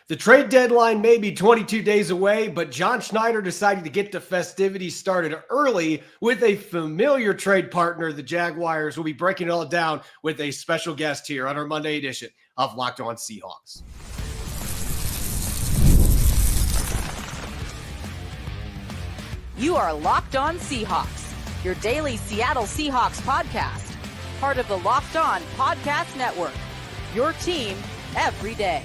The trade deadline may be 22 days away, but John Schneider decided to get the festivities started early with a familiar trade partner. The Jaguars will be breaking it all down with a special guest here on our Monday edition of Locked On Seahawks. You are Locked On Seahawks, your daily Seattle Seahawks podcast, part of the Locked On Podcast Network, your team every day.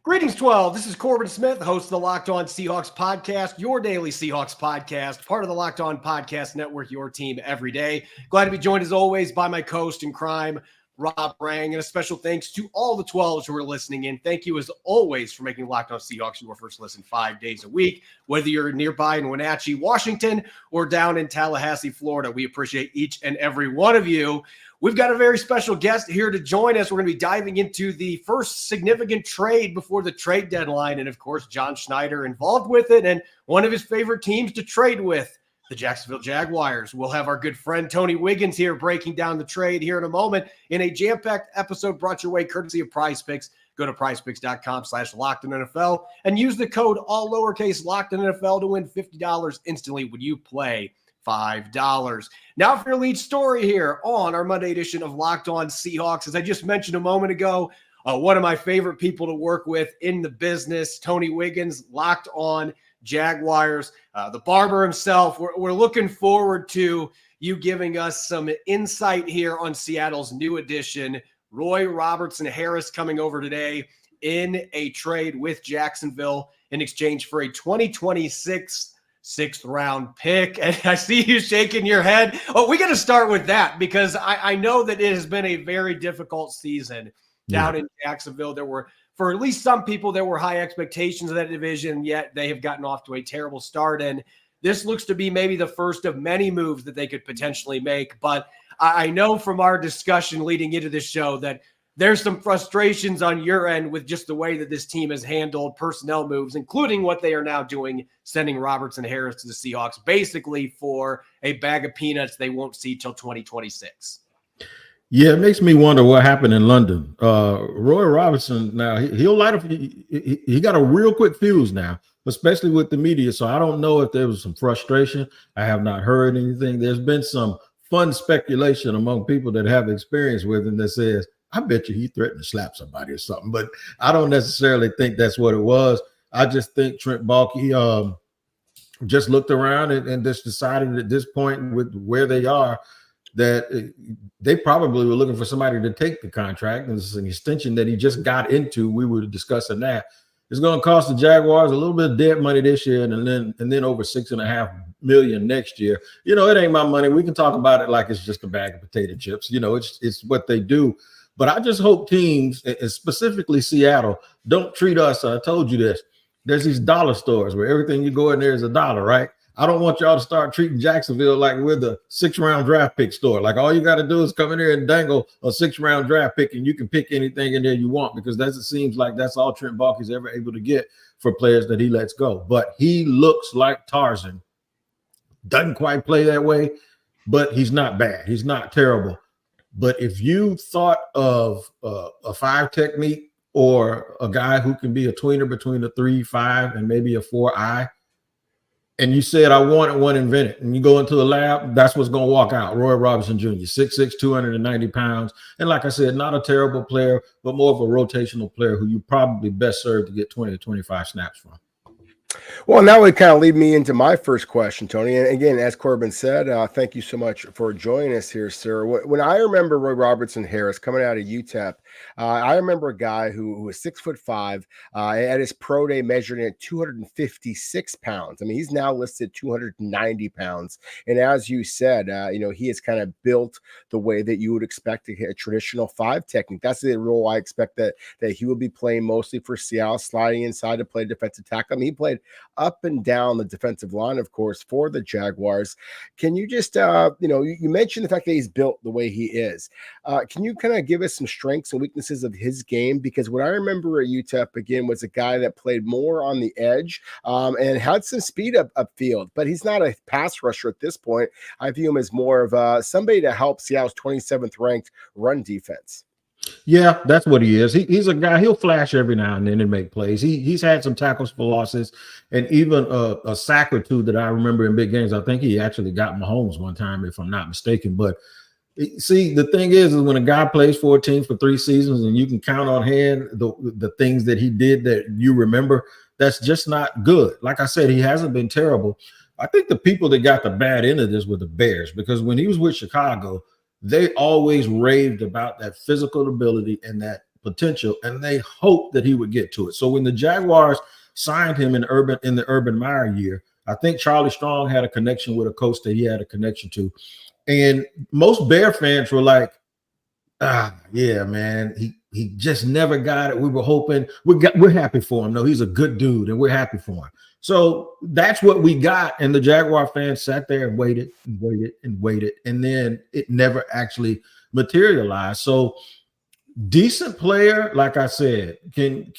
Greetings, 12. This is Corbin Smith, host of the Locked On Seahawks podcast, your daily Seahawks podcast, part of the Locked On Podcast Network, your team every day. Glad to be joined, as always, by my co-host in crime, Rob Rang, and a special thanks to all the 12s who are listening in. Thank you, as always, for making Locked On Seahawks your first listen 5 days a week. Whether you're nearby in Wenatchee, Washington, or down in Tallahassee, Florida, we appreciate each and every one of you. We've got a very special guest here to join us. We're going to be diving into the first significant trade before the trade deadline. And, of course, John Schneider involved with it and one of his favorite teams to trade with, the Jacksonville Jaguars. We'll have our good friend Tony Wiggins here breaking down the trade here in a moment in a jam-packed episode brought your way courtesy of Prize Picks. Go to prizepicks.com/LockedOnNFL and use the code all lowercase LockedOnNFL to win $50 instantly when you play $5. Now for your lead story here on our Monday edition of Locked On Seahawks. As I just mentioned a moment ago, one of my favorite people to work with in the business, Tony Wiggins, Locked On Jaguars, the barber himself. We're looking forward to you giving us some insight here on Seattle's new addition, Roy Robertson-Harris, coming over today in a trade with Jacksonville in exchange for a 2026 sixth-round pick. And I see you shaking your head. Oh, we got to start with that because I know that it has been a very difficult season down in Jacksonville. There were, for at least some people, there were high expectations of that division, yet they have gotten off to a terrible start. And this looks to be maybe the first of many moves that they could potentially make. But I know from our discussion leading into this show that there's some frustrations on your end with just the way that this team has handled personnel moves, including what they are now doing, sending Robertson-Harris to the Seahawks, basically for a bag of peanuts they won't see till 2026. Yeah, it makes me wonder what happened in London. Roy Robertson, now he'll light up. He got a real quick fuse now, especially with the media. So I don't know if there was some frustration. I have not heard anything. There's been some fun speculation among people that have experience with him that says, I bet you he threatened to slap somebody or something, but I don't necessarily think that's what it was. I just think Trent Baalke just looked around and just decided at this point with where they are that they probably were looking for somebody to take the contract. And this is an extension that he just got into. We were discussing that. It's going to cost the Jaguars a little bit of dead money this year and then over $6.5 million next year. You know, it ain't my money. We can talk about it like it's just a bag of potato chips. You know, it's what they do. But I just hope teams, and specifically Seattle, don't treat us. I told you this. There's these dollar stores where everything you go in there is $1, right? I don't want y'all to start treating Jacksonville like we're the 6th-round draft pick store. Like all you got to do is come in here and dangle a 6th-round draft pick, and you can pick anything in there you want because it seems like that's all Trent Baalke's ever able to get for players that he lets go. But he looks like Tarzan. Doesn't quite play that way, but he's not bad. He's not terrible. But if you thought of a 5 technique or a guy who can be a tweener between a 3-5 and maybe a 4-eye, and you said, I wanted one invented, and you go into the lab, that's what's going to walk out. Roy Robertson Jr., 6'6", 290 pounds. And like I said, not a terrible player, but more of a rotational player who you probably best serve to get 20 to 25 snaps from. Well, now would kind of lead me into my first question, Tony. And again, as Corbin said, thank you so much for joining us here, sir. When I remember Roy Robertson-Harris coming out of UTEP, I remember a guy who was 6'5", at his pro day measuring at 256 pounds. I mean, he's now listed 290 pounds. And as you said, he has kind of built the way that you would expect to hit a traditional 5 technique. That's the role I expect that he will be playing mostly for Seattle, sliding inside to play defensive tackle. I mean, he played up and down the defensive line, of course, for the Jaguars. Can you just, you mentioned the fact that he's built the way he is. Can you kind of give us some strengths and weaknesses of his game? Because what I remember at UTEP, again, was a guy that played more on the edge and had some speed upfield, but he's not a pass rusher at this point. I view him as more of somebody to help Seattle's 27th ranked run defense. Yeah, that's what he is. He's a guy, he'll flash every now and then and make plays. He's had some tackles for losses and even a sack or two that I remember in big games. I think he actually got Mahomes one time, if I'm not mistaken. But see, the thing is when a guy plays for a team for 3 seasons and you can count on hand the things that he did that you remember, that's just not good. Like I said, he hasn't been terrible. I think the people that got the bad end of this were the Bears, because when he was with Chicago, they always raved about that physical ability and that potential, and they hoped that he would get to it. So when the Jaguars signed him in the Urban Meyer year, I think Charlie Strong had a connection with a coach that he had a connection to. And most Bear fans were like, yeah, man, he just never got it. We were hoping, we're happy for him. No, he's a good dude, and we're happy for him. So that's what we got. And the Jaguar fans sat there and waited and waited and waited. And then it never actually materialized. So decent player, like I said, can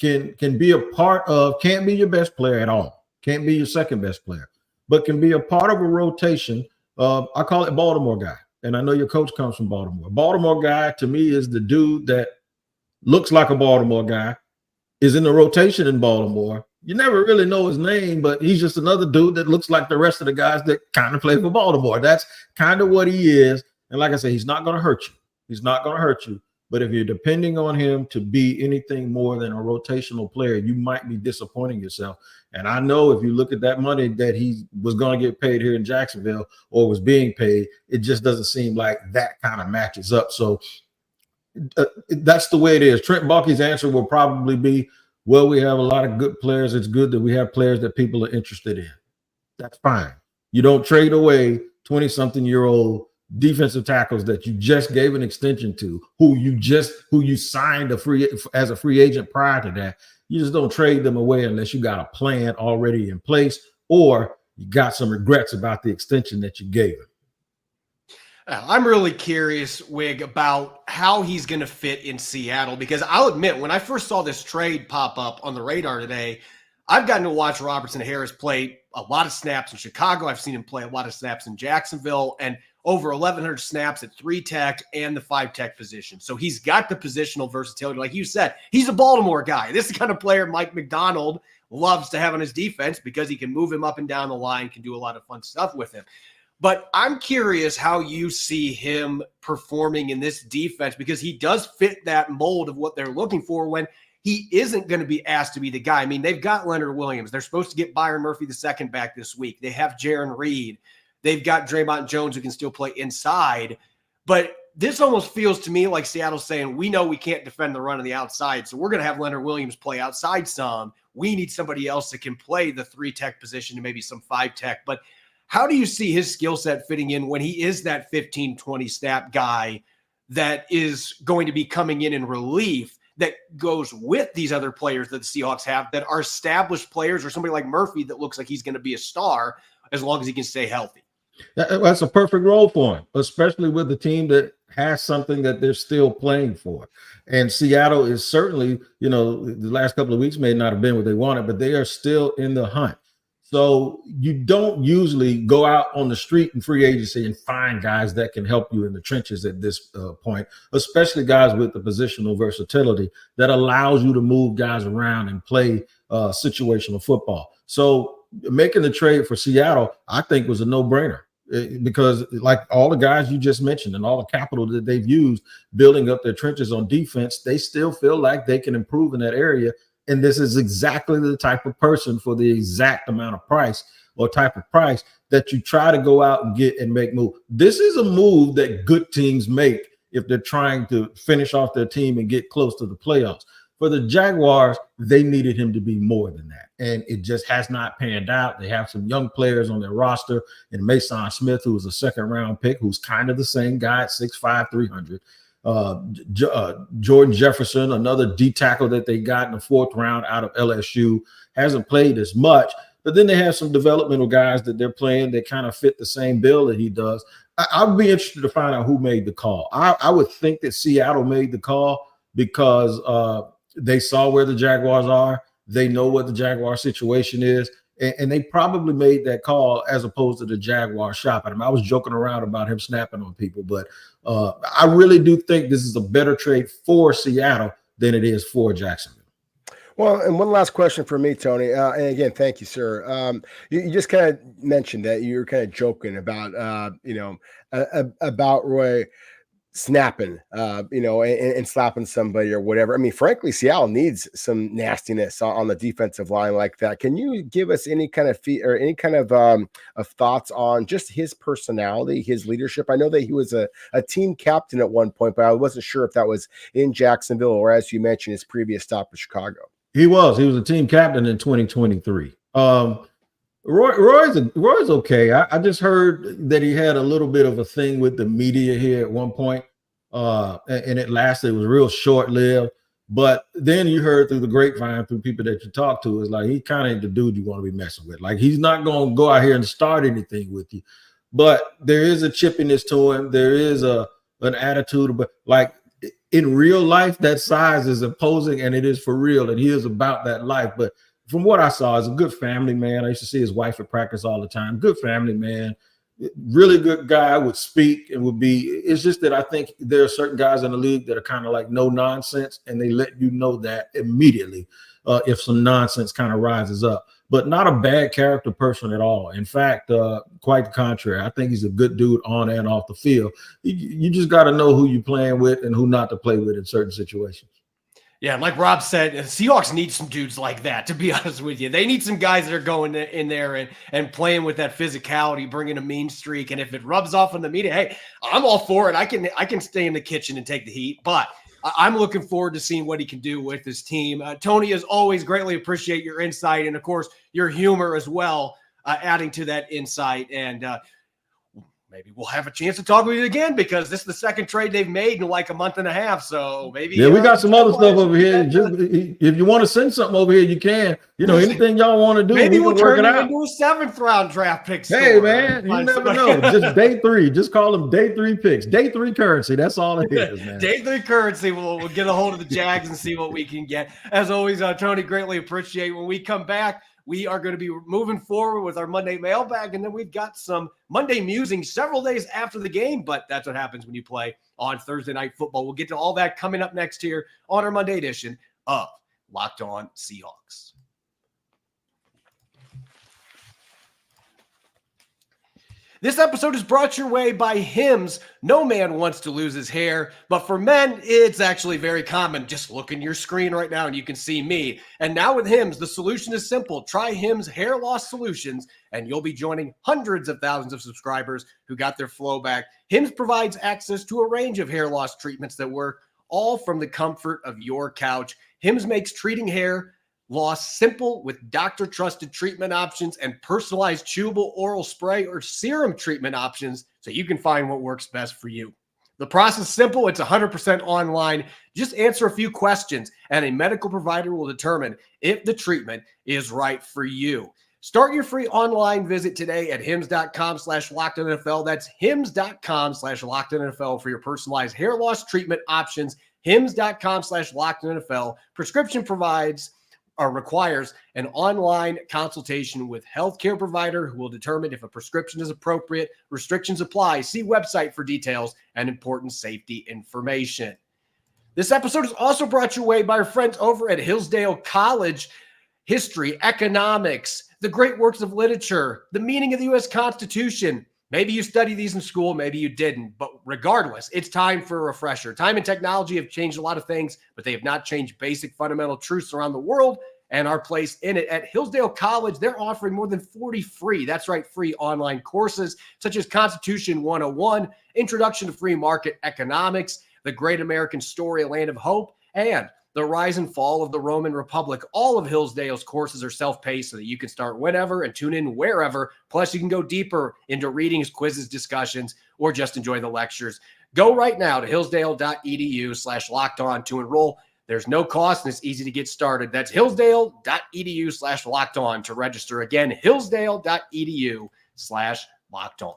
be a part of, can't be your best player at all. Can't be your second best player, but can be a part of a rotation. I call it Baltimore guy. And I know your coach comes from Baltimore. Baltimore guy to me is the dude that looks like a Baltimore guy, is in the rotation in Baltimore. You never really know his name, but he's just another dude that looks like the rest of the guys that kind of play for Baltimore. That's kind of what he is. And like I said, he's not going to hurt you. He's not going to hurt you. But if you're depending on him to be anything more than a rotational player, you might be disappointing yourself. And I know if you look at that money that he was going to get paid here in Jacksonville or was being paid, it just doesn't seem like that kind of matches up. So that's the way it is. Trent Baalke's answer will probably be, well, we have a lot of good players. It's good that we have players that people are interested in. That's fine. You don't trade away 20-something-year-old defensive tackles that you just gave an extension to, who you signed as a free agent prior to that. You just don't trade them away unless you got a plan already in place or you got some regrets about the extension that you gave him. I'm really curious, Wig, about how he's going to fit in Seattle, because I'll admit, when I first saw this trade pop up on the radar today, I've gotten to watch Robertson-Harris play a lot of snaps in Chicago. I've seen him play a lot of snaps in Jacksonville and over 1,100 snaps at 3-tech and the 5-tech position. So he's got the positional versatility. Like you said, he's a Baltimore guy. This is the kind of player Mike McDonald loves to have on his defense because he can move him up and down the line, can do a lot of fun stuff with him. But I'm curious how you see him performing in this defense, because he does fit that mold of what they're looking for when he isn't going to be asked to be the guy. I mean, they've got Leonard Williams. They're supposed to get Byron Murphy II back this week. They have Jarran Reed. They've got Draymond Jones, who can still play inside. But this almost feels to me like Seattle's saying, we know we can't defend the run on the outside, so we're going to have Leonard Williams play outside some. We need somebody else that can play the 3-tech position and maybe some 5-tech. But how do you see his skill set fitting in when he is that 15, 20 snap guy that is going to be coming in relief that goes with these other players that the Seahawks have that are established players, or somebody like Murphy that looks like he's going to be a star as long as he can stay healthy? That's a perfect role for him, especially with the team that has something that they're still playing for. And Seattle is certainly, the last couple of weeks may not have been what they wanted, but they are still in the hunt. So you don't usually go out on the street in free agency and find guys that can help you in the trenches at this point, especially guys with the positional versatility that allows you to move guys around and play situational football. So making the trade for Seattle, I think, was a no-brainer, because like all the guys you just mentioned and all the capital that they've used building up their trenches on defense, they still feel like they can improve in that area. And this is exactly the type of person for the exact amount of price or type of price that you try to go out and get and make move. This is a move that good teams make if they're trying to finish off their team and get close to the playoffs. For the Jaguars, they needed him to be more than that. And it just has not panned out. They have some young players on their roster, and Mason Smith, who was a second-round pick, who's kind of the same guy at 6'5", 300. Jordan Jefferson, another D tackle that they got in the 4th round out of LSU, hasn't played as much, but then they have some developmental guys that they're playing that kind of fit the same bill that he does. I'd be interested to find out who made the call. I would think that Seattle made the call because they saw where the Jaguars are. They know what the Jaguar situation is, And they probably made that call as opposed to the Jaguars shopping him. I was joking around about him snapping on people, but I really do think this is a better trade for Seattle than it is for Jacksonville. Well, and one last question for me, Tony. And again, thank you, sir. You just kind of mentioned that you were kind of joking about, about Roy snapping, and slapping somebody or whatever. I mean, frankly, Seattle needs some nastiness on the defensive line like that. Can you give us any kind of of thoughts on just his personality, his leadership? I know that he was a team captain at one point, but I wasn't sure if that was in Jacksonville or, as you mentioned, his previous stop in Chicago. He was a team captain in 2023. Roy's okay. I just heard that he had a little bit of a thing with the media here at one point, and it lasted. It was real short-lived. But then you heard through the grapevine, through people that you talk to, is like he kind of ain't the dude you want to be messing with. Like, he's not going to go out here and start anything with you. But there is a chippiness to him. There is an attitude, but like in real life, that size is imposing, and it is for real, and he is about that life. But from what I saw, he's a good family man. I used to see his wife at practice all the time. Good family man, really good guy, would speak and would be. It's just that I think there are certain guys in the league that are kind of like no nonsense, and they let you know that immediately if some nonsense kind of rises up. But not a bad character person at all. In fact, quite the contrary. I think he's a good dude on and off the field. You just got to know who you're playing with and who not to play with in certain situations. Yeah, like Rob said, Seahawks need some dudes like that, to be honest with you. They need some guys that are going in there and playing with that physicality, bringing a mean streak. And if it rubs off on the media, hey, I'm all for it. I can stay in the kitchen and take the heat. But I'm looking forward to seeing what he can do with his team. Tony, as always, greatly appreciate your insight and, of course, your humor as well, adding to that insight. And maybe we'll have a chance to talk with you again, because this is the second trade they've made in like a month and a half. So maybe. Yeah, we got some other stuff over here. Just, if you want to send something over here, you can. Anything y'all want to do, maybe we'll turn it into a 7th-round draft pick. Hey, man, you never know. Just day 3. Just call them day 3 picks. Day 3 currency. That's all it is, man. Day 3 currency. We'll get a hold of the Jags and see what we can get. As always, Tony, greatly appreciate. When we come back, we are going to be moving forward with our Monday mailbag, and then we've got some Monday musings several days after the game, but that's what happens when you play on Thursday Night Football. We'll get to all that coming up next here on our Monday edition of Locked On Seahawks. This episode is brought your way by Hims. No man wants to lose his hair, but for men, it's actually very common. Just look in your screen right now and you can see me. And now with Hims, the solution is simple. Try Hims Hair Loss Solutions, and you'll be joining hundreds of thousands of subscribers who got their flow back. Hims provides access to a range of hair loss treatments that work all from the comfort of your couch. Hims makes treating hair loss simple with doctor-trusted treatment options and personalized chewable oral spray or serum treatment options so you can find what works best for you. The process is simple. It's 100% online. Just answer a few questions, and a medical provider will determine if the treatment is right for you. Start your free online visit today at hims.com/LockedOnNFL. That's hims.com/LockedOnNFL for your personalized hair loss treatment options. hims.com/LockedOnNFL. Prescription requires an online consultation with healthcare provider who will determine if a prescription is appropriate. Restrictions apply. See website for details and important safety information. This episode is also brought your way by our friends over at Hillsdale College. History, economics, the great works of literature, the meaning of the U.S. Constitution. Maybe you studied these in school, maybe you didn't, but regardless, it's time for a refresher. Time and technology have changed a lot of things, but they have not changed basic fundamental truths around the world and our place in it. At Hillsdale College, they're offering more than 40 free, that's right, free online courses, such as Constitution 101, Introduction to Free Market Economics, The Great American Story, A Land of Hope, and The Rise and Fall of the Roman Republic. All of Hillsdale's courses are self-paced so that you can start whenever and tune in wherever. Plus, you can go deeper into readings, quizzes, discussions, or just enjoy the lectures. Go right now to hillsdale.edu/lockedon to enroll. There's no cost, and it's easy to get started. That's hillsdale.edu/lockedon to register. Again, hillsdale.edu/lockedon.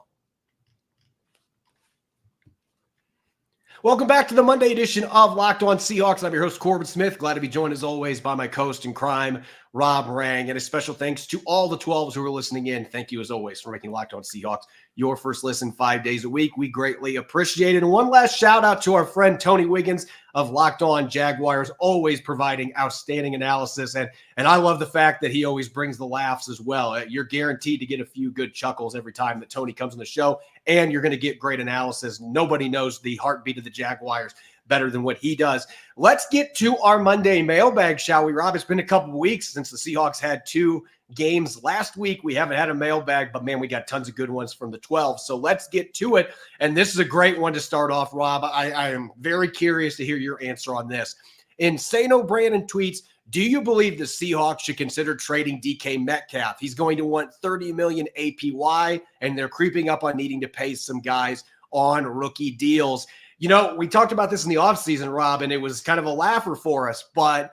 Welcome back to the Monday edition of Locked On Seahawks. I'm your host, Corbin Smith. Glad to be joined, as always, by my co-host in crime, Rob Rang. And a special thanks to all the 12s who are listening in. Thank you, as always, for making Locked On Seahawks your first listen 5 days a week. We greatly appreciate it. And one last shout out to our friend Tony Wiggins of Locked On Jaguars, always providing outstanding analysis. And I love the fact that he always brings the laughs as well. You're guaranteed to get a few good chuckles every time that Tony comes on the show, and you're going to get great analysis. Nobody knows the heartbeat of the Jaguars better than what he does. Let's get to our Monday mailbag, shall we, Rob? It's been a couple of weeks since the Seahawks had 2 games last week. We haven't had a mailbag, but man, we got tons of good ones from the 12. So let's get to it. And this is a great one to start off, Rob. I am very curious to hear your answer on this. Insano Brandon tweets, do you believe the Seahawks should consider trading DK Metcalf? He's going to want $30 million APY, and they're creeping up on needing to pay some guys on rookie deals. You know, we talked about this in the offseason, Rob, and it was kind of a laugher for us. But,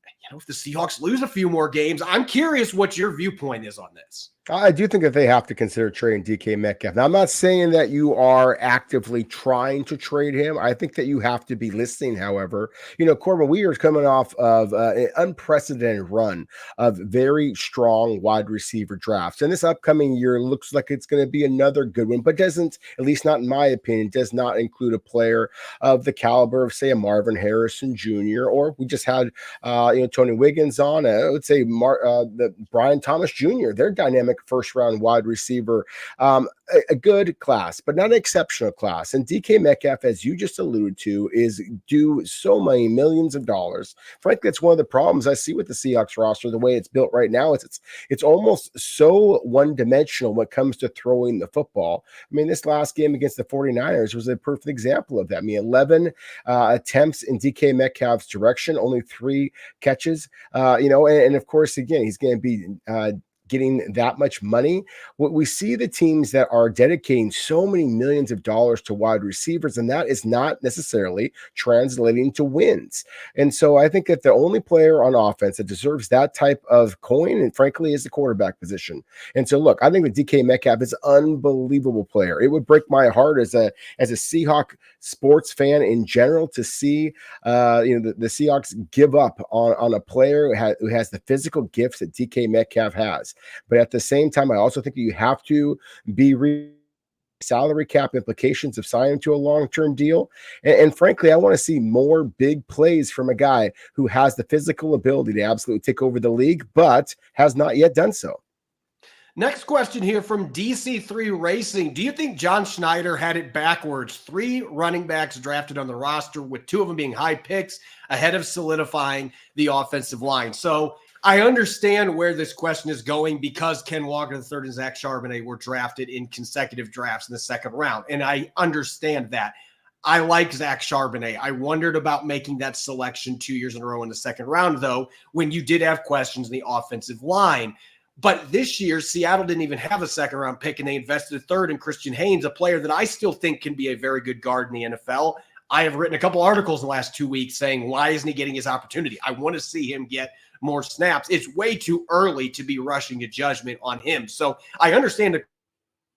you know, if the Seahawks lose a few more games, I'm curious what your viewpoint is on this. I do think that they have to consider trading DK Metcalf. Now, I'm not saying that you are actively trying to trade him. I think that you have to be listening, however. You know, Corbin, we are coming off of an unprecedented run of very strong wide receiver drafts. And this upcoming year looks like it's going to be another good one, but doesn't, at least not in my opinion, does not include a player of the caliber of, say, a Marvin Harrison Jr., or we just had, Tony Wiggins on, I would say the Brian Thomas Jr., their dynamic first-round wide receiver, a good class, but not an exceptional class. And DK Metcalf, as you just alluded to, is due so many millions of dollars. Frankly, that's one of the problems I see with the Seahawks roster, the way it's built right now. It's almost so one-dimensional when it comes to throwing the football. I mean, this last game against the 49ers was a perfect example of that. I mean, 11 attempts in DK Metcalf's direction, only 3 catches, and of course, again, he's going to be getting that much money. What we see the teams that are dedicating so many millions of dollars to wide receivers, and that is not necessarily translating to wins. And so I think that the only player on offense that deserves that type of coin, and frankly, is the quarterback position. And so look, I think that DK Metcalf is an unbelievable player. It would break my heart as a Seahawk sports fan in general to see the Seahawks give up on a player who has the physical gifts that DK Metcalf has. But at the same time, I also think that you have to be salary cap implications of signing to a long-term deal. And frankly, I want to see more big plays from a guy who has the physical ability to absolutely take over the league, but has not yet done so. Next question here from DC3 Racing. Do you think John Schneider had it backwards? 3 running backs drafted on the roster, with 2 of them being high picks ahead of solidifying the offensive line. So I understand where this question is going, because Ken Walker III and Zach Charbonnet were drafted in consecutive drafts in the second round. And I understand that. I like Zach Charbonnet. I wondered about making that selection 2 years in a row in the second round, though, when you did have questions in the offensive line. But this year, Seattle didn't even have a second-round pick, and they invested a third in Christian Haynes, a player that I still think can be a very good guard in the NFL. I have written a couple articles in the last 2 weeks saying, why isn't he getting his opportunity? I want to see him get more snaps. It's way too early to be rushing a judgment on him. So I understand that.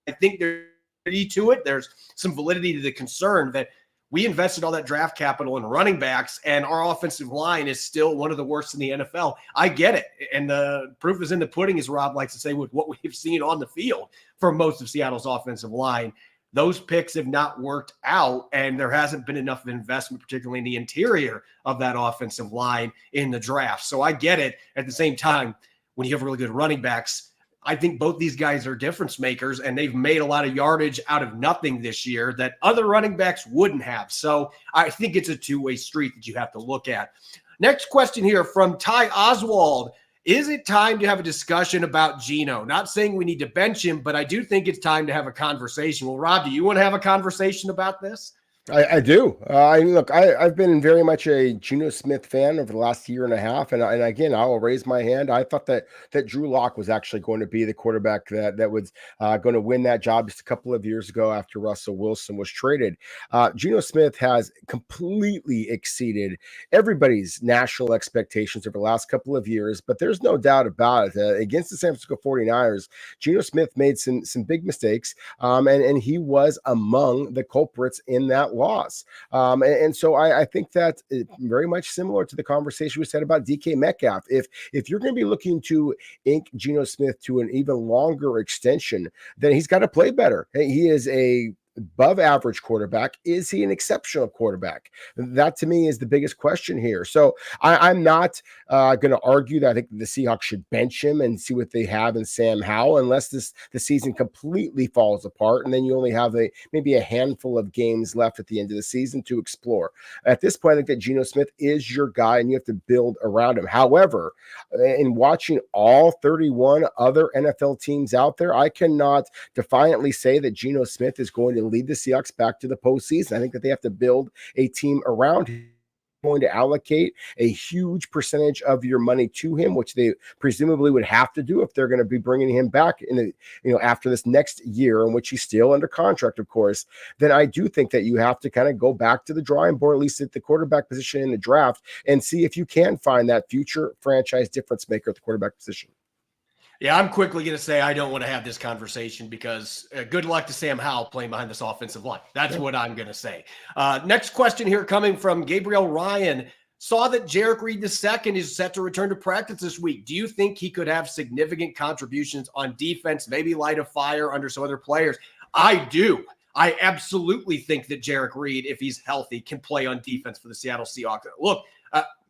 I think there's validity to it. There's some validity to the concern that we invested all that draft capital in running backs, and our offensive line is still one of the worst in the NFL. I get it. And the proof is in the pudding, as Rob likes to say, with what we've seen on the field for most of Seattle's offensive line. Those picks have not worked out, and there hasn't been enough investment, particularly in the interior of that offensive line in the draft. So I get it. At the same time, when you have really good running backs, I think both these guys are difference makers, and they've made a lot of yardage out of nothing this year that other running backs wouldn't have. So I think it's a two-way street that you have to look at. Next question here from Ty Oswald. Is it time to have a discussion about Geno? Not saying we need to bench him, but I do think it's time to have a conversation. Well, Rob, do you want to have a conversation about this? I do. I've been very much a Geno Smith fan over the last year and a half. And again, I will raise my hand. I thought that Drew Lock was actually going to be the quarterback that was going to win that job just a couple of years ago after Russell Wilson was traded. Geno Smith has completely exceeded everybody's national expectations over the last couple of years, but there's no doubt about it. Against the San Francisco 49ers, Geno Smith made some big mistakes, and he was among the culprits in that loss. And so I think that it's very much similar to the conversation we said about DK Metcalf. If you're going to be looking to ink Geno Smith to an even longer extension, then he's got to play better. He is a above average quarterback. Is he an exceptional quarterback? That to me is the biggest question here. So I'm not going to argue that I think the Seahawks should bench him and see what they have in Sam Howell, unless the season completely falls apart and then you only have maybe a handful of games left at the end of the season to explore. At this point, I think that Geno Smith is your guy and you have to build around him. However, in watching all 31 other NFL teams out there, I cannot defiantly say that Geno Smith is going to lead the Seahawks back to the postseason. I think that they have to build a team around him. Going to allocate a huge percentage of your money to him, which they presumably would have to do if they're going to be bringing him back in after this next year, in which he's still under contract, of course. Then I do think that you have to kind of go back to the drawing board, at least at the quarterback position in the draft, and see if you can find that future franchise difference maker at the quarterback position. Yeah, I'm quickly going to say I don't want to have this conversation because good luck to Sam Howell playing behind this offensive line. That's what I'm going to say. Next question here coming from Gabriel Ryan. Saw that Jerick Reed II is set to return to practice this week. Do you think he could have significant contributions on defense, maybe light a fire under some other players? I do. I absolutely think that Jerick Reed, if he's healthy, can play on defense for the Seattle Seahawks. Look,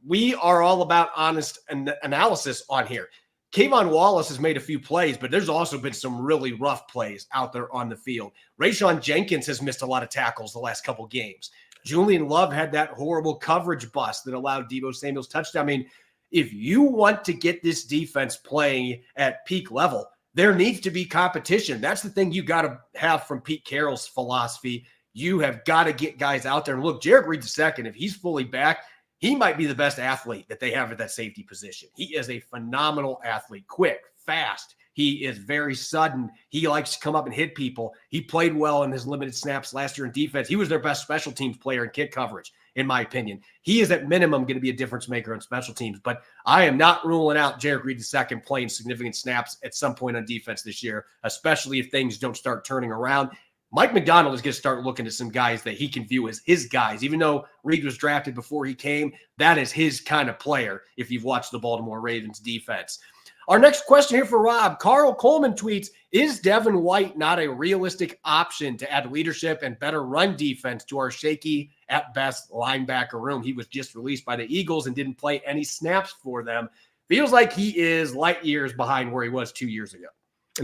we are all about honest analysis on here. Kayvon Wallace has made a few plays, but there's also been some really rough plays out there on the field. Rayshawn Jenkins has missed a lot of tackles the last couple games. Julian Love had that horrible coverage bust that allowed Deebo Samuel's touchdown. I mean, if you want to get this defense playing at peak level, there needs to be competition. That's the thing you got to have from Pete Carroll's philosophy. You have got to get guys out there. And look, Jerick Reed II, if he's fully back, he might be the best athlete that they have at that safety position. He is a phenomenal athlete, quick, fast. He is very sudden. He likes to come up and hit people. He played well in his limited snaps last year in defense. He was their best special teams player in kick coverage, in my opinion. He is at minimum going to be a difference maker on special teams, but I am not ruling out Jerick Reed II playing significant snaps at some point on defense this year, especially if things don't start turning around. Mike McDonald is going to start looking at some guys that he can view as his guys. Even though Reed was drafted before he came, that is his kind of player if you've watched the Baltimore Ravens defense. Our next question here for Rob. Carl Coleman tweets, is Devon White not a realistic option to add leadership and better run defense to our shaky, at best, linebacker room? He was just released by the Eagles and didn't play any snaps for them. Feels like he is light years behind where he was 2 years ago.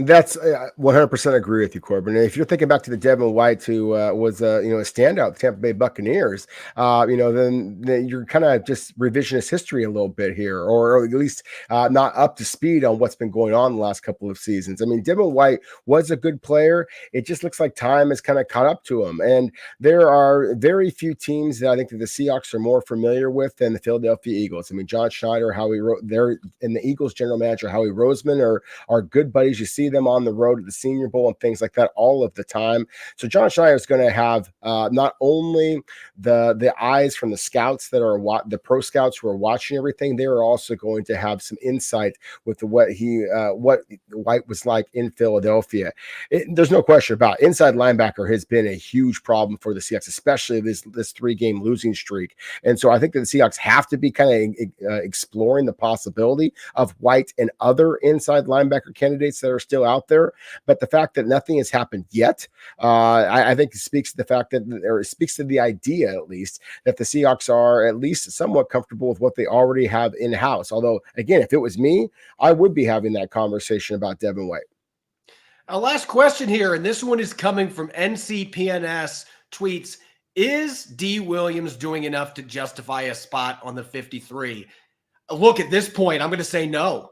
That's 100% agree with you, Corbin. And if you're thinking back to the Devon White who was a standout with Tampa Bay Buccaneers, then you're kind of just revisionist history a little bit here, or at least not up to speed on what's been going on the last couple of seasons. I mean, Devon White was a good player. It just looks like time has kind of caught up to him. And there are very few teams that I think that the Seahawks are more familiar with than the Philadelphia Eagles. I mean, John Schneider, and the Eagles general manager, Howie Roseman are good buddies. You see them on the road at the Senior Bowl and things like that all of the time. So John Schneider is going to have not only the eyes from the scouts that are the pro scouts who are watching everything, they are also going to have some insight with what White was like in Philadelphia. There's no question about it. Inside linebacker has been a huge problem for the Seahawks, especially this 3-game losing streak. And so I think that the Seahawks have to be kind of exploring the possibility of White and other inside linebacker candidates that are still out there. But the fact that nothing has happened yet, I think speaks to the fact that, or speaks to the idea at least, that the Seahawks are at least somewhat comfortable with what they already have in-house. Although, again, if it was me, I would be having that conversation about Devon White. Our last question here, and this one is coming from NCPNS tweets, is D. Williams doing enough to justify a spot on the 53? Look, at this point, I'm going to say no.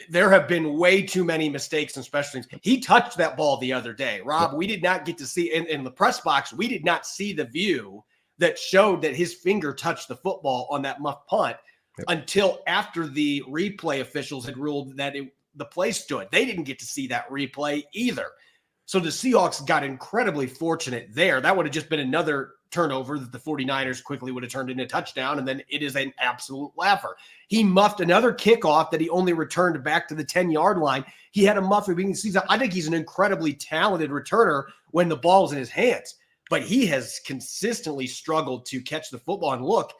There have been way too many mistakes in special teams. He touched that ball the other day. Rob, we did not get to see in the press box, we did not see the view that showed that his finger touched the football on that muff punt until after the replay officials had ruled that the play stood. They didn't get to see that replay either. So the Seahawks got incredibly fortunate there. That would have just been another turnover that the 49ers quickly would have turned into a touchdown, and then it is an absolute laugher. He muffed another kickoff that he only returned back to the 10-yard line. He had a muff. I think he's an incredibly talented returner when the ball's in his hands. but he has consistently struggled to catch the football. And look,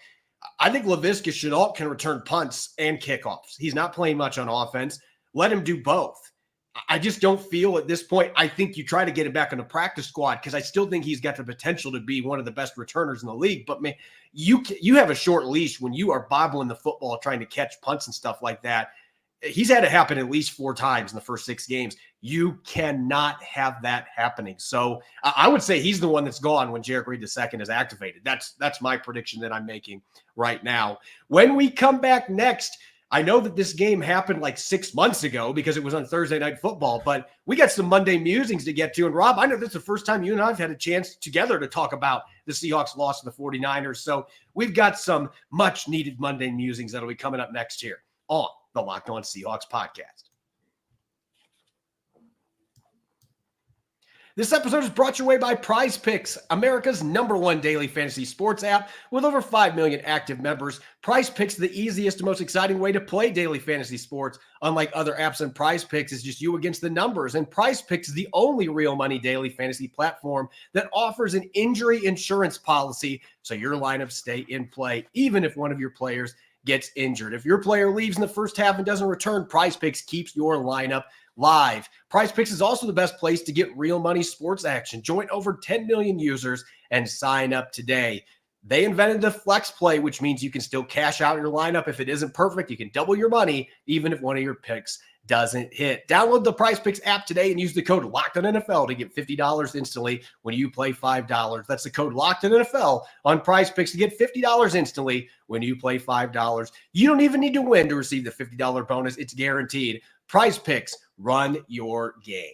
I think Laviska Shenault can return punts and kickoffs. He's not playing much on offense. Let him do both. I just don't feel at this point. I think you try to get him back on the practice squad because I still think he's got the potential to be one of the best returners in the league. But man, you have a short leash when you are bobbling the football, trying to catch punts and stuff like that. He's had it happen at least 4 times in the first 6 games. You cannot have that happening. So I would say he's the one that's gone when Jerick Reed II is activated. That's my prediction that I'm making right now. When we come back next, I know that this game happened like 6 months ago because it was on Thursday Night Football, but we got some Monday musings to get to. And Rob, I know this is the first time you and I have had a chance together to talk about the Seahawks loss to the 49ers. So we've got some much needed Monday musings that'll be coming up next here on the Locked On Seahawks podcast. This episode is brought your way by Prize Picks, America's #1 daily fantasy sports app with over 5 million active members. Prize Picks is the easiest and most exciting way to play daily fantasy sports. Unlike other apps, and Prize Picks is just you against the numbers. And Prize Picks is the only real money daily fantasy platform that offers an injury insurance policy so your lineups stay in play, even if one of your players gets injured. If your player leaves in the first half and doesn't return, Prize Picks keeps your lineup live. Prize Picks is also the best place to get real money sports action. Join over 10 million users and sign up today. They invented the flex play, which means you can still cash out your lineup. If it isn't perfect, you can double your money, even if one of your picks doesn't hit. Download the Prize Picks app today and use the code LOCKEDONNFL to get $50 instantly when you play $5. That's the code LOCKEDONNFL on Prize Picks to get $50 instantly when you play $5. You don't even need to win to receive the $50 bonus. It's guaranteed. Prize Picks, run your game.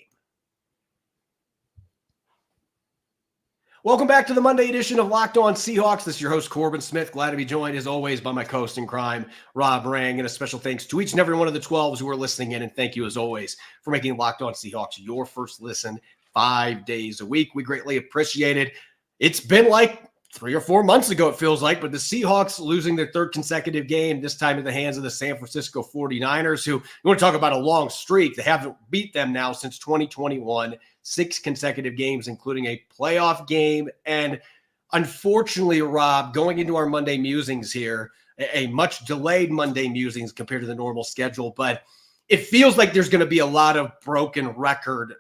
Welcome back to the Monday edition of Locked On Seahawks. This is your host, Corbin Smith. Glad to be joined, as always, by my co-host in crime, Rob Rang. And a special thanks to each and every one of the 12s who are listening in. And thank you, as always, for making Locked On Seahawks your first listen 5 days a week. We greatly appreciate it. It's been like 3 or 4 months ago, it feels like, but the Seahawks losing their 3rd consecutive game, this time in the hands of the San Francisco 49ers, who, you want to talk about a long streak, they haven't beat them now since 2021, 6 consecutive games, including a playoff game. And unfortunately, Rob, going into our Monday musings here, a much delayed Monday musings compared to the normal schedule, but it feels like there's going to be a lot of broken record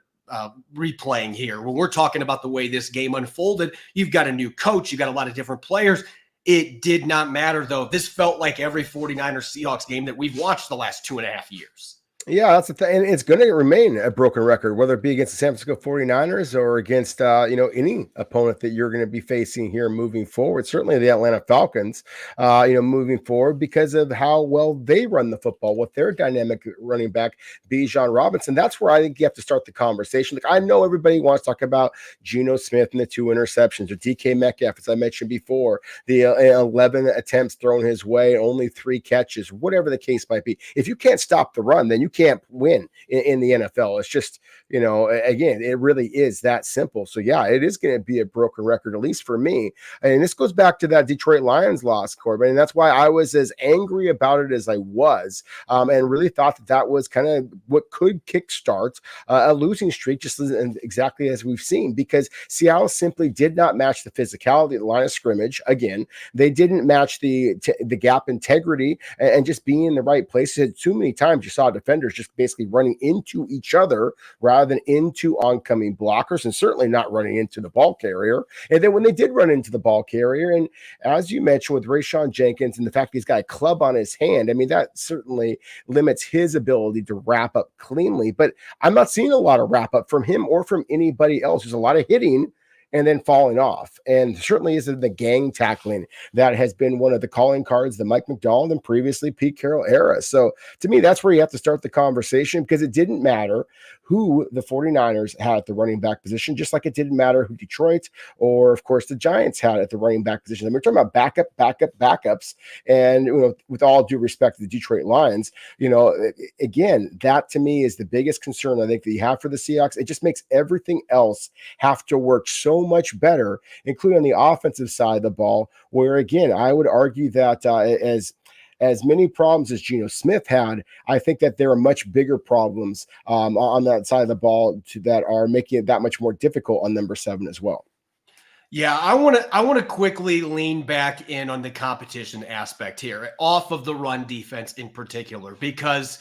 replaying here. When we're talking about the way this game unfolded, you've got a new coach, you've got a lot of different players. It did not matter, though. This felt like every 49ers Seahawks game that we've watched the last 2.5 years. Yeah, that's the thing. And it's going to remain a broken record, whether it be against the San Francisco 49ers or against, any opponent that you're going to be facing here moving forward. Certainly the Atlanta Falcons, moving forward because of how well they run the football with their dynamic running back, Bijan Robinson. That's where I think you have to start the conversation. Like, I know everybody wants to talk about Geno Smith and the 2 interceptions, or DK Metcalf, as I mentioned before, the 11 attempts thrown his way, only 3 catches, whatever the case might be. If you can't stop the run, then you can't win in the NFL. It's just, again, it really is that simple. So yeah, it is going to be a broken record, at least for me. And this goes back to that Detroit Lions loss, Corbin. And that's why I was as angry about it as I was, and really thought that was kind of what could kickstart a losing streak, just exactly as we've seen, because Seattle simply did not match the physicality at the line of scrimmage. Again, they didn't match the gap integrity and just being in the right places. Too many times you saw defenders just basically running into each other rather than into oncoming blockers, and certainly not running into the ball carrier. And then when they did run into the ball carrier, and as you mentioned with Rayshawn Jenkins and the fact that he's got a club on his hand, I mean, that certainly limits his ability to wrap up cleanly. But I'm not seeing a lot of wrap up from him or from anybody else. There's a lot of hitting and then falling off. And certainly isn't the gang tackling that has been one of the calling cards, the Mike McDonald and previously Pete Carroll era. So to me, that's where you have to start the conversation, because it didn't matter who the 49ers had at the running back position, just like it didn't matter who Detroit or, of course, the Giants had at the running back position. I mean, we're talking about backups. And, with all due respect to the Detroit Lions, again, that to me is the biggest concern I think that you have for the Seahawks. It just makes everything else have to work so much better, including on the offensive side of the ball, where, again, I would argue that as many problems as Geno Smith had, I think that there are much bigger problems on that side of the ball that are making it that much more difficult on number 7 as well. Yeah, I want to quickly lean back in on the competition aspect here, off of the run defense in particular, because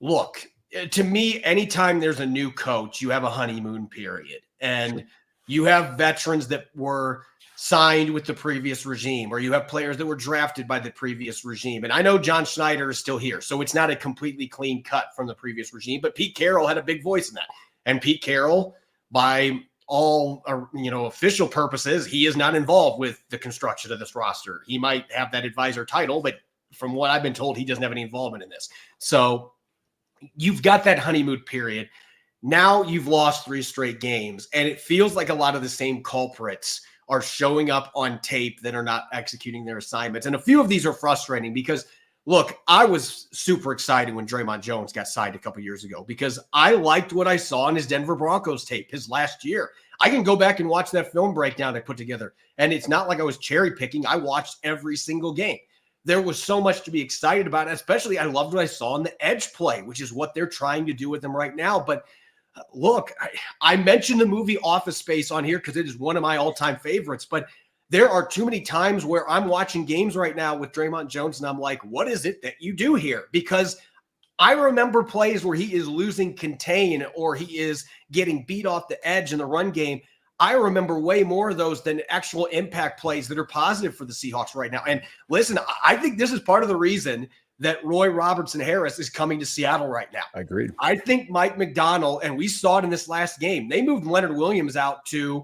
look, to me, anytime there's a new coach, you have a honeymoon period, and you have veterans that were signed with the previous regime, or you have players that were drafted by the previous regime. And I know John Schneider is still here, so it's not a completely clean cut from the previous regime, but Pete Carroll had a big voice in that. And Pete Carroll, by all official purposes, he is not involved with the construction of this roster. He might have that advisor title, but from what I've been told, he doesn't have any involvement in this. So you've got that honeymoon period. Now you've lost 3 straight games, and it feels like a lot of the same culprits are showing up on tape that are not executing their assignments. And a few of these are frustrating because, look, I was super excited when Draymond Jones got signed a couple years ago because I liked what I saw in his Denver Broncos tape his last year. I can go back and watch that film breakdown they put together, and it's not like I was cherry picking. I watched every single game. There was so much to be excited about, especially I loved what I saw in the edge play, which is what they're trying to do with them right now. But look, I mentioned the movie Office Space on here because it is one of my all-time favorites, but there are too many times where I'm watching games right now with Draymond Jones and I'm like, what is it that you do here? Because I remember plays where he is losing contain or he is getting beat off the edge in the run game. I remember way more of those than actual impact plays that are positive for the Seahawks right now. And listen, I think this is part of the reason that Roy Robertson-Harris is coming to Seattle right now. Agreed. I think Mike McDonald, and we saw it in this last game, they moved Leonard Williams out to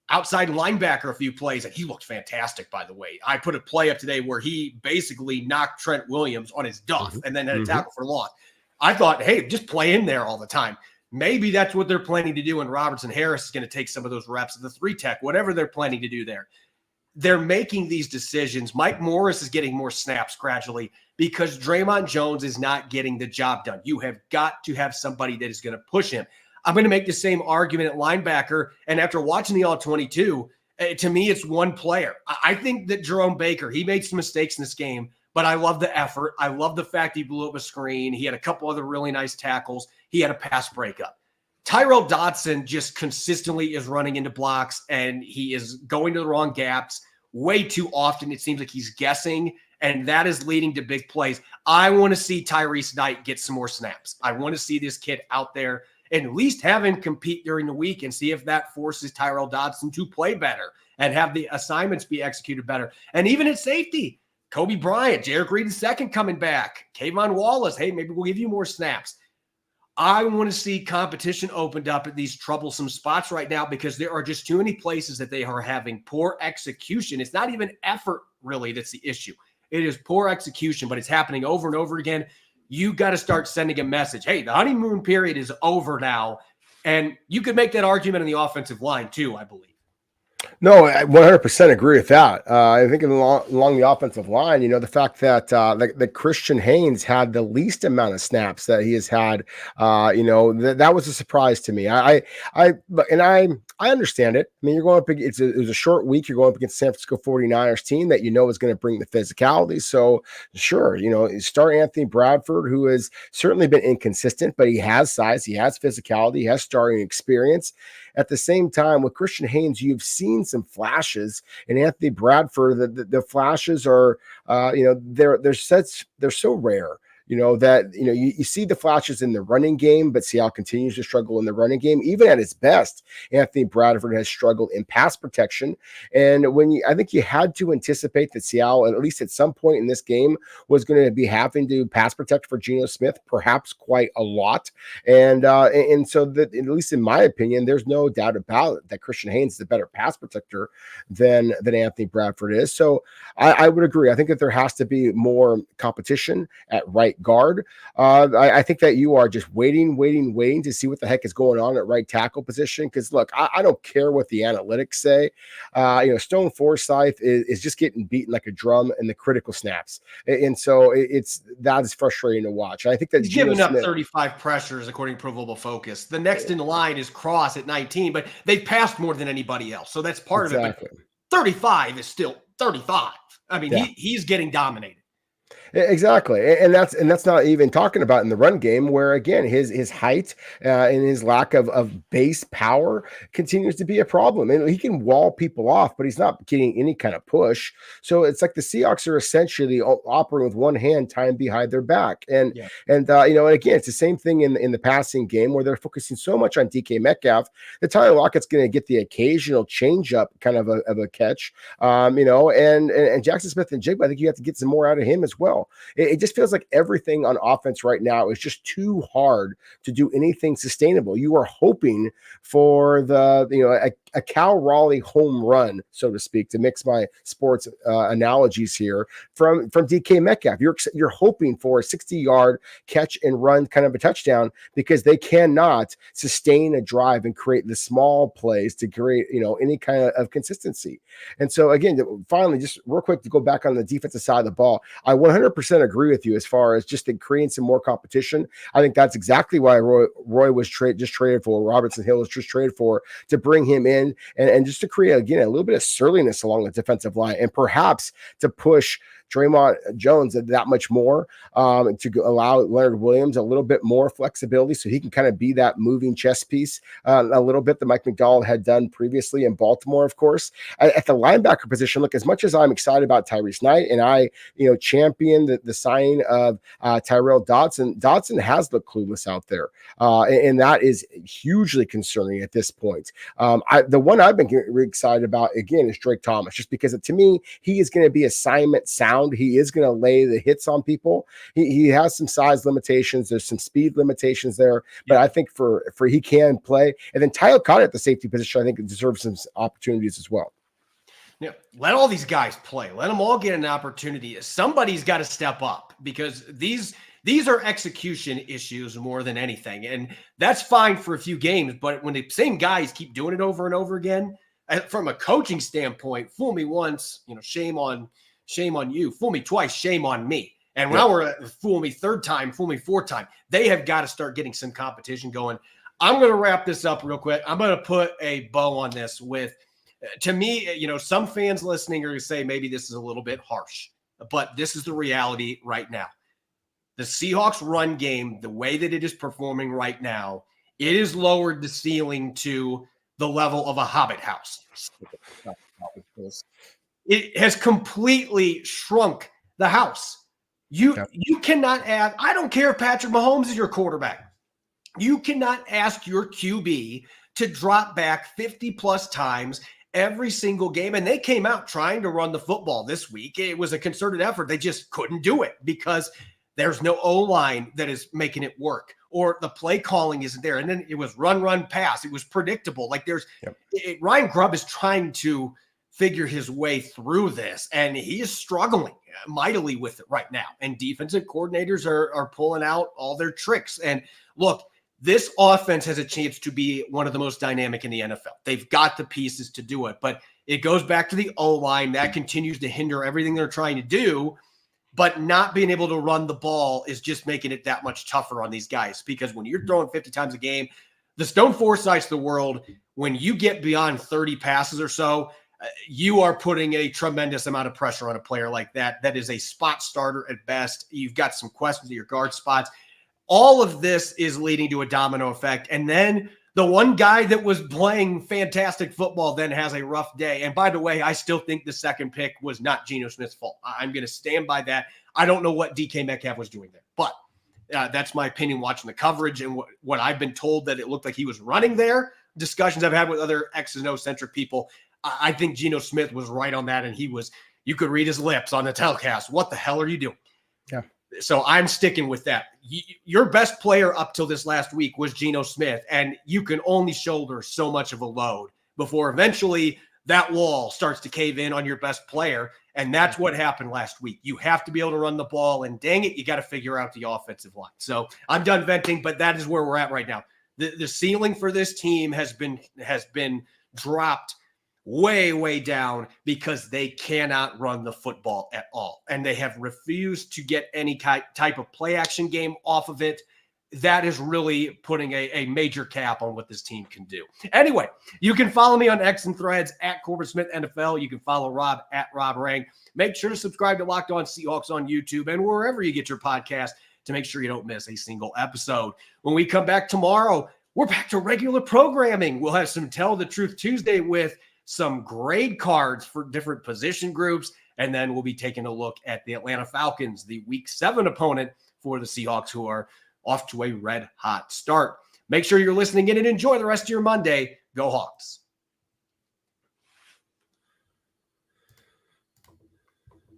outside linebacker a few plays, and he looked fantastic, by the way. I put a play up today where he basically knocked Trent Williams on his duff and then had a tackle for loss. I thought, hey, just play in there all the time. Maybe that's what they're planning to do, and Robertson-Harris is going to take some of those reps at the 3-tech, whatever they're planning to do there. They're making these decisions. Mike Morris is getting more snaps gradually because Draymond Jones is not getting the job done. You have got to have somebody that is going to push him. I'm going to make the same argument at linebacker, and after watching the All-22, to me, it's one player. I think that Jerome Baker, he made some mistakes in this game, but I love the effort. I love the fact he blew up a screen. He had a couple other really nice tackles. He had a pass breakup. Tyrell Dodson just consistently is running into blocks, and he is going to the wrong gaps way too often. It seems like he's guessing, and that is leading to big plays. I want to see Tyrese Knight get some more snaps. I want to see this kid out there and at least have him compete during the week and see if that forces Tyrell Dodson to play better and have the assignments be executed better. And even at safety, Kobe Bryant, Jerick Reed II coming back, Kayvon Wallace, hey, maybe we'll give you more snaps. I want to see competition opened up at these troublesome spots right now because there are just too many places that they are having poor execution. It's not even effort, really, that's the issue. It is poor execution, but it's happening over and over again. You got to start sending a message. Hey, the honeymoon period is over now. And you could make that argument in the offensive line too, I believe. No, I 100% agree with that. I think along the offensive line, the fact that that Christian Haynes had the least amount of snaps that he has had, that was a surprise to me. I understand it. I mean, you're going up. It was a short week. You're going up against San Francisco 49ers team that is going to bring the physicality. So sure, start Anthony Bradford, who has certainly been inconsistent, but he has size, he has physicality, he has starting experience. At the same time, with Christian Haynes, you've seen some flashes, and Anthony Bradford, the flashes are, they're so rare. You see the flashes in the running game, but Seattle continues to struggle in the running game. Even at its best, Anthony Bradford has struggled in pass protection. And I think you had to anticipate that Seattle, at least at some point in this game, was going to be having to pass protect for Geno Smith, perhaps quite a lot. And so that, at least in my opinion, there's no doubt about it that Christian Haynes is a better pass protector than Anthony Bradford is. So I would agree. I think that there has to be more competition at right guard. I think that you are just waiting to see what the heck is going on at right tackle position. Because look, I don't care what the analytics say. Stone Forsythe is just getting beaten like a drum in the critical snaps, and so that is frustrating to watch. I think that he's giving up 35 pressures according to Pro Football Focus. The next in line is Cross at 19, but they've passed more than anybody else, so that's part of it. But 35 is still 35. I mean, he's getting dominated. Exactly, and that's not even talking about in the run game, where again his height and his lack of base power continues to be a problem. And he can wall people off, but he's not getting any kind of push. So it's like the Seahawks are essentially operating with one hand tied behind their back, and and again it's the same thing in the passing game where they're focusing so much on DK Metcalf. The Tyler Lockett's going to get the occasional change up kind of a catch, and Jackson Smith and Jigba, I think you have to get some more out of him as well. It just feels like everything on offense right now is just too hard to do anything sustainable. You are hoping for a Cal Raleigh home run, so to speak, to mix my sports analogies here from DK Metcalf. You're hoping for a 60-yard catch and run kind of a touchdown because they cannot sustain a drive and create the small plays to create any kind of consistency. And so again, finally, just real quick to go back on the defensive side of the ball, I 100% agree with you as far as just creating some more competition. I think that's exactly why Roy was just traded for. Robertson Hill was just traded for, to bring him in and just to create, again, a little bit of surliness along the defensive line, and perhaps to push Draymond Jones that much more, to allow Leonard Williams a little bit more flexibility so he can kind of be that moving chess piece a little bit that Mike McDonald had done previously in Baltimore, of course. At the linebacker position, look, as much as I'm excited about Tyrese Knight and I champion the signing of Tyrell Dodson has looked clueless out there, and that is hugely concerning at this point. The one I've been really excited about, again, is Drake Thomas, just because to me, he is going to be assignment sound. He is going to lay the hits on people. He has some size limitations. There's some speed limitations there, but I think for he can play. And then Tyler Conner at the safety position, I think, deserves some opportunities as well. Yeah, let all these guys play. Let them all get an opportunity. Somebody's got to step up, because these are execution issues more than anything. And that's fine for a few games, but when the same guys keep doing it over and over again, from a coaching standpoint, fool me once, shame on you. Fool me twice, shame on me. And now we're at fool me third time, fool me fourth time. They have got to start getting some competition going. I'm going to wrap this up real quick. I'm going to put a bow on this with, to me, some fans listening are going to say maybe this is a little bit harsh, but this is the reality right now. The Seahawks run game, the way that it is performing right now, it has lowered the ceiling to the level of a Hobbit house. It has completely shrunk the house. You cannot add, I don't care if Patrick Mahomes is your quarterback. You cannot ask your QB to drop back 50 plus times every single game. And they came out trying to run the football this week. It was a concerted effort. They just couldn't do it because there's no O-line that is making it work, or the play calling isn't there. And then it was run, pass. It was predictable. Like Ryan Grubb is trying to figure his way through this, and he is struggling mightily with it right now. And defensive coordinators are pulling out all their tricks. And look, this offense has a chance to be one of the most dynamic in the NFL. They've got the pieces to do it, but it goes back to the O-line that continues to hinder everything they're trying to do. But not being able to run the ball is just making it that much tougher on these guys, because when you're throwing 50 times a game, the Stone Forsyths of the world, when you get beyond 30 passes or so, you are putting a tremendous amount of pressure on a player like that. That is a spot starter at best. You've got some questions at your guard spots. All of this is leading to a domino effect. And then the one guy that was playing fantastic football then has a rough day. And by the way, I still think the second pick was not Geno Smith's fault. I'm going to stand by that. I don't know what DK Metcalf was doing there, but that's my opinion watching the coverage and what I've been told, that it looked like he was running there. Discussions I've had with other X's and O centric people, I think Geno Smith was right on that. And you could read his lips on the telecast. What the hell are you doing? Yeah. So I'm sticking with that. Your best player up till this last week was Geno Smith, and you can only shoulder so much of a load before eventually that wall starts to cave in on your best player. And that's what happened last week. You have to be able to run the ball, and dang it, you got to figure out the offensive line. So I'm done venting, but that is where we're at right now. The ceiling for this team has been dropped way down because they cannot run the football at all. And they have refused to get any type of play action game off of it. that is really putting a major cap on what this team can do. Anyway, you can follow me on X and Threads at Corbin Smith NFL. You can follow Rob at Rob Rang. Make sure to subscribe to Locked On Seahawks on YouTube and wherever you get your podcast to make sure you don't miss a single episode. When we come back tomorrow, we're back to regular programming. We'll have some Tell the Truth Tuesday with some grade cards for different position groups. And then we'll be taking a look at the Atlanta Falcons, the Week 7 opponent for the Seahawks, who are off to a red-hot start. Make sure you're listening in and enjoy the rest of your Monday. Go Hawks.